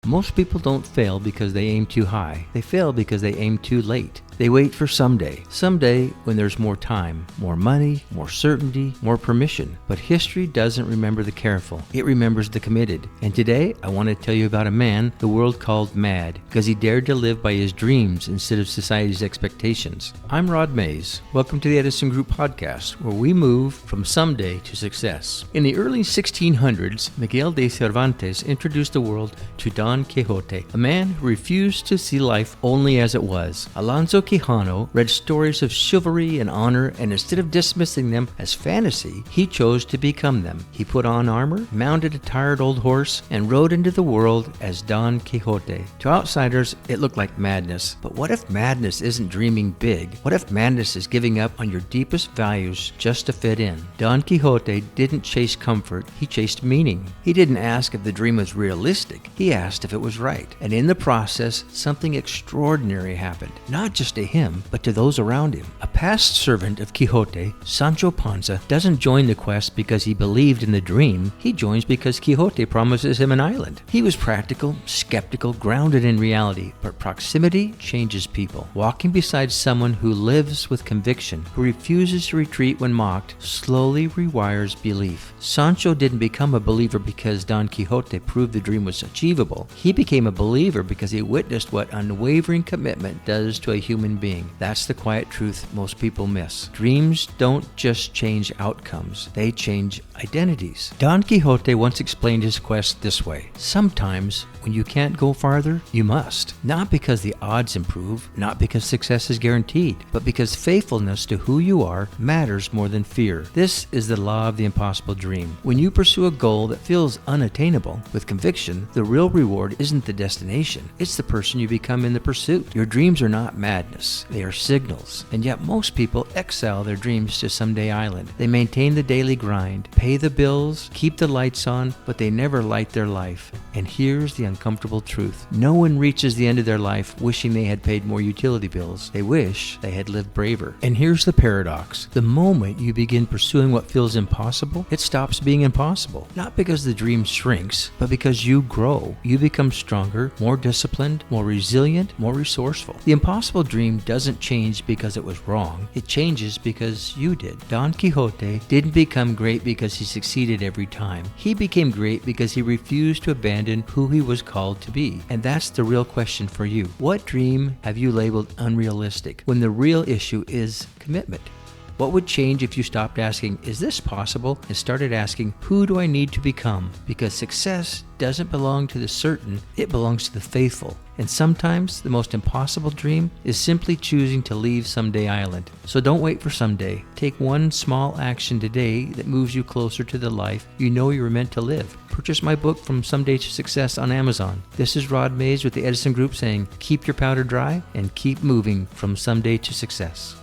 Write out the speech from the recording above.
Most people don't fail because they aim too high. They fail because they aim too late. They wait for someday. Someday when there's more time, more money, more certainty, more permission. But history doesn't remember the careful. It remembers the committed. And today, I want to tell you about a man the world called mad because he dared to live by his dreams instead of society's expectations. I'm Rod Mays. Welcome to the Edison Group podcast, where we move from someday to success. In the early 1600s, Miguel de Cervantes introduced the world to Don Quixote, a man who refused to see life only as it was. Alonso Quijano read stories of chivalry and honor, and instead of dismissing them as fantasy, he chose to become them. He put on armor, mounted a tired old horse, and rode into the world as Don Quixote. To outsiders, it looked like madness. But what if madness isn't dreaming big? What if madness is giving up on your deepest values just to fit in? Don Quixote didn't chase comfort, he chased meaning. He didn't ask if the dream was realistic, he asked if it was right. And in the process, something extraordinary happened. Not just to him, but to those around him. A past servant of Quixote, Sancho Panza, doesn't join the quest because he believed in the dream. He joins because Quixote promises him an island. He was practical, skeptical, grounded in reality, but proximity changes people. Walking beside someone who lives with conviction, who refuses to retreat when mocked, slowly rewires belief. Sancho didn't become a believer because Don Quixote proved the dream was achievable. He became a believer because he witnessed what unwavering commitment does to a human being. That's the quiet truth most people miss. Dreams don't just change outcomes, they change identities. Don Quixote once explained his quest this way: sometimes when you can't go farther, you must. Not because the odds improve, not because success is guaranteed, but because faithfulness to who you are matters more than fear. This is the law of the impossible dream. When you pursue a goal that feels unattainable with conviction, the real reward isn't the destination, it's the person you become in the pursuit. Your dreams are not madness, they are signals. And yet most people exile their dreams to someday island. They maintain the daily grind, pay the bills, keep the lights on, but they never light their life. And here's the uncomfortable truth. No one reaches the end of their life wishing they had paid more utility bills. They wish they had lived braver. And here's the paradox. The moment you begin pursuing what feels impossible, it stops being impossible. Not because the dream shrinks, but because you grow. You become stronger, more disciplined, more resilient, more resourceful. The impossible dream doesn't change because it was wrong. It changes because you did. Don Quixote didn't become great because he succeeded every time. He became great because he refused to abandon who he was called to be. And that's the real question for you. What dream have you labeled unrealistic when the real issue is commitment? What would change if you stopped asking, is this possible, and started asking, who do I need to become? Because success doesn't belong to the certain, it belongs to the faithful. And sometimes the most impossible dream is simply choosing to leave Someday Island. So don't wait for someday. Take one small action today that moves you closer to the life you know you were meant to live. Purchase my book From Someday to Success on Amazon. This is Rod Mays with the Edison Group saying, keep your powder dry and keep moving from someday to success.